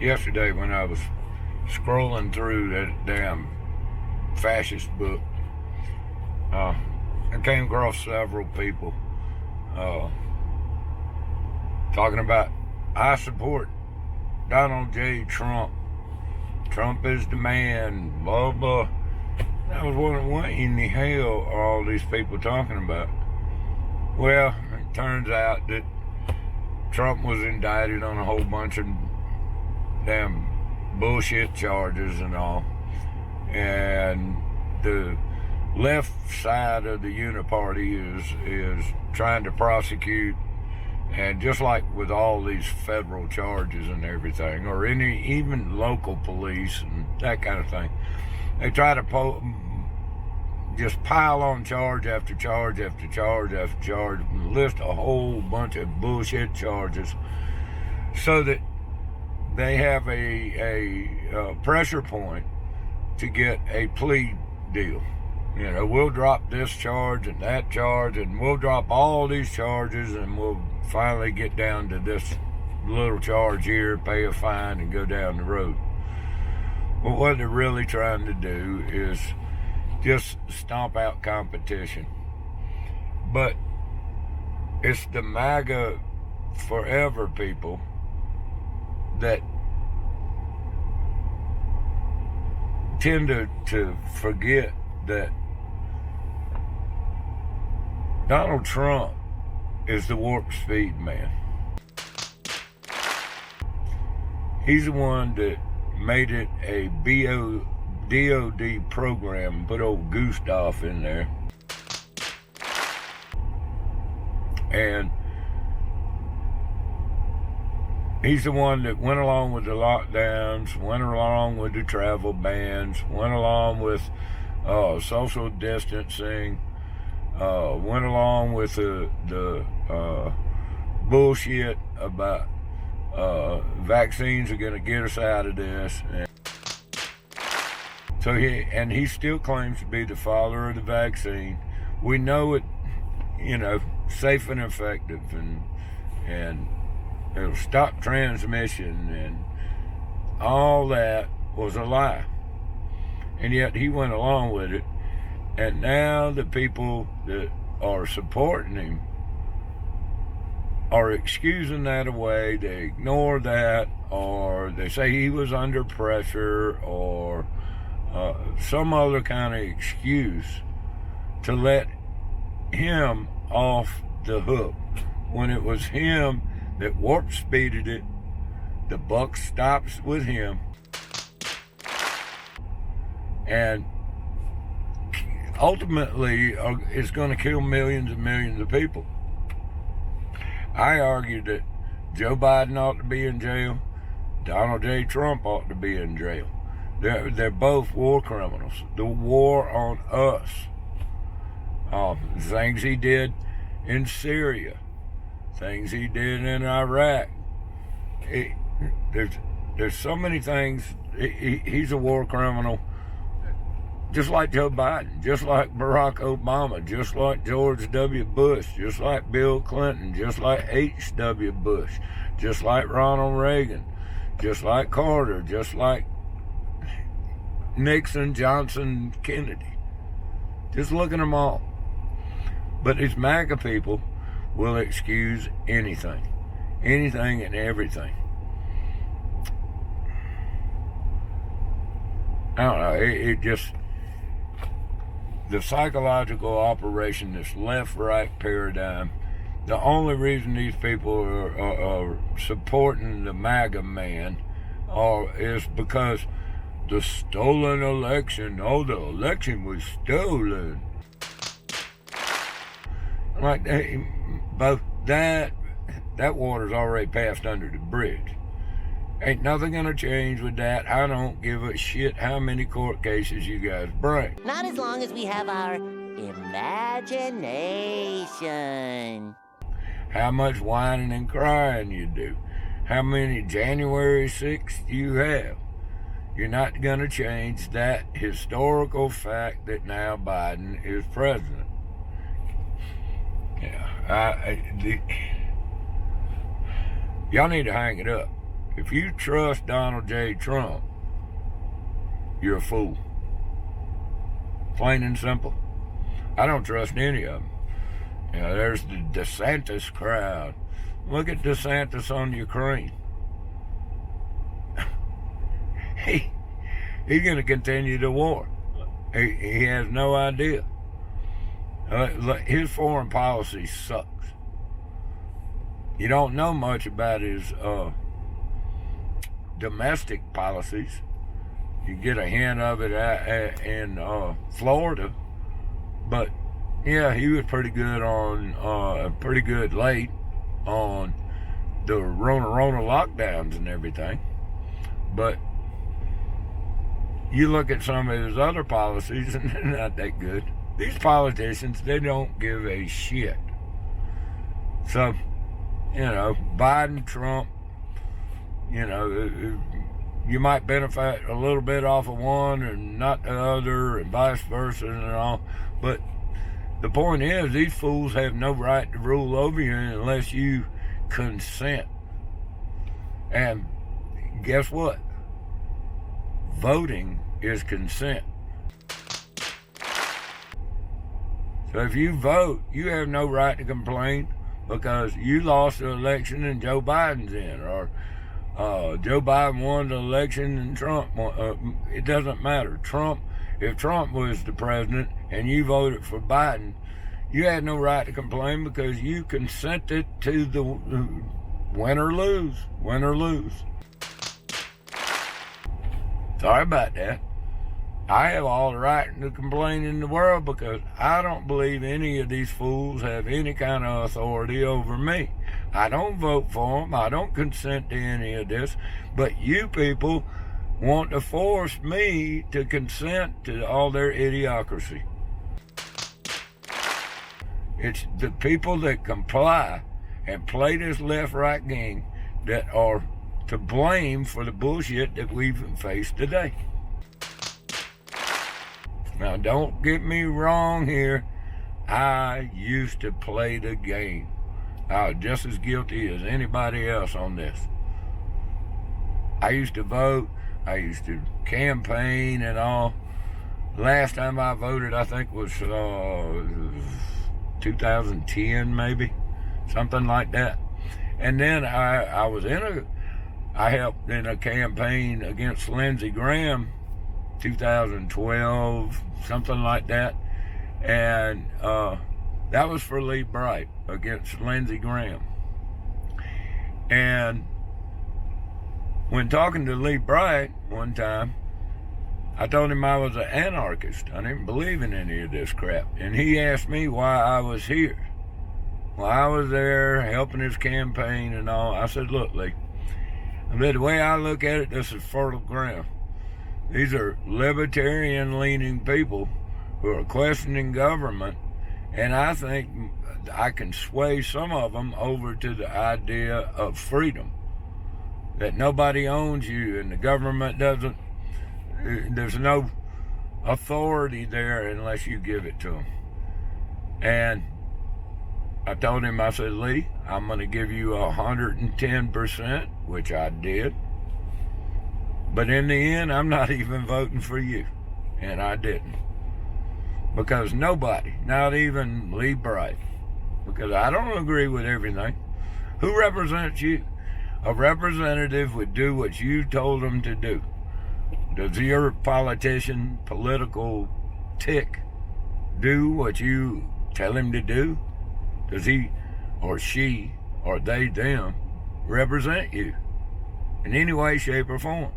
yesterday when I was scrolling through that damn fascist book, I came across several people talking about, I support Donald J. Trump. Trump is the man, blah, blah. I was wondering, what in the hell are all these people talking about? Well, it turns out that Trump was indicted on a whole bunch of damn bullshit charges and all. And the left side of the uniparty is trying to prosecute, and just like with all these federal charges and everything, or even local police and that kind of thing, they try to just pile on charge after charge after charge after charge, and list a whole bunch of bullshit charges, so that they have a pressure point to get a plea deal. You know, we'll drop this charge and that charge, and we'll drop all these charges, and we'll finally get down to this little charge here, pay a fine, and go down the road. But what they're really trying to do is just stomp out competition. But it's the MAGA forever people that tend to forget that Donald Trump is the warp speed man. He's the one that made it a DOD program and put old Gustav in there. And he's the one that went along with the lockdowns, went along with the travel bans, went along with social distancing, went along with the bullshit about vaccines are going to get us out of this. And so he still claims to be the father of the vaccine. We know it, safe and effective, and it'll stop transmission, and all that was a lie. And yet he went along with it. And now the people that are supporting him are excusing that away. They ignore that, or they say he was under pressure, or some other kind of excuse to let him off the hook, when it was him that warp speeded it. The buck stops with him, and ultimately it's going to kill millions and millions of people. I argue that Joe Biden ought to be in jail. Donald J. Trump ought to be in jail. They're both war criminals. The war on us. Things he did in Syria, things he did in Iraq. There's so many things. He's a war criminal, just like Joe Biden, just like Barack Obama, just like George W. Bush, just like Bill Clinton, just like H.W. Bush, just like Ronald Reagan, just like Carter, just like Nixon, Johnson, Kennedy. Just look at them all. But these MAGA people will excuse anything and everything. I don't know, it just, the psychological operation, this left-right paradigm, the only reason these people are supporting the MAGA man is because the stolen election, the election was stolen. Like, both that water's already passed under the bridge. Ain't nothing gonna change with that. I don't give a shit how many court cases you guys bring. Not as long as we have our imagination. How much whining and crying you do. How many January 6th you have. You're not gonna change that historical fact that now Biden is president. Yeah, y'all need to hang it up. If you trust Donald J. Trump, you're a fool. Plain and simple. I don't trust any of them. You know, there's the DeSantis crowd. Look at DeSantis on Ukraine. He's going to continue the war. He has no idea. His foreign policy sucks. You don't know much about his domestic policies. You get a hint of it in Florida, but yeah, he was pretty good late on the Rona lockdowns and everything. But you look at some of his other policies and they're not that good. These politicians, they don't give a shit. So, you know, Biden, Trump, you know, you might benefit a little bit off of one and not the other, and vice versa and all. But the point is, these fools have no right to rule over you unless you consent. And guess what? Voting is consent. So if you vote, you have no right to complain because you lost the election and Joe Biden's in, or Joe Biden won the election and Trump won. It doesn't matter. If Trump was the president and you voted for Biden, you had no right to complain because you consented to the win or lose. Sorry about that. I have all the right to complain in the world because I don't believe any of these fools have any kind of authority over me. I don't vote for them. I don't consent to any of this. But you people want to force me to consent to all their idiocracy. It's the people that comply and play this left-right game that are to blame for the bullshit that we've faced today. Now, don't get me wrong here. I used to play the game. I was just as guilty as anybody else on this. I used to vote. I used to campaign and all. Last time I voted, I think, was 2010, maybe. Something like that. And then I helped in a campaign against Lindsey Graham, 2012, something like that. And that was for Lee Bright against Lindsey Graham. And when talking to Lee Bright one time, I told him I was an anarchist. I didn't believe in any of this crap. And he asked me why I was here. Well, I was there helping his campaign and all. I said, look, Lee, the way I look at it, this is fertile ground. These are libertarian-leaning people who are questioning government, and I think I can sway some of them over to the idea of freedom, that nobody owns you and the government doesn't, there's no authority there unless you give it to them. And I told him, I said, Lee, I'm going to give you 110%, which I did. But in the end, I'm not even voting for you. And I didn't. Because nobody, not even Lee Bright, because I don't agree with everything. Who represents you? A representative would do what you told them to do. Does your politician, political tick, do what you tell him to do? Does he or she or they, them, represent you in any way, shape, or form?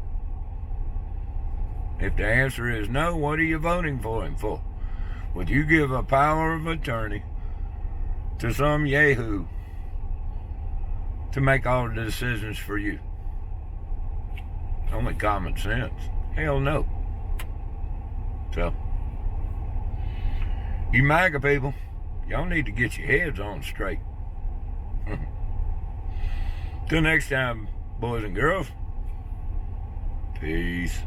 If the answer is no, what are you voting for him for? Would you give a power of attorney to some yahoo to make all the decisions for you? Only common sense. Hell no. So, you MAGA people, y'all need to get your heads on straight. Till next time, boys and girls, peace.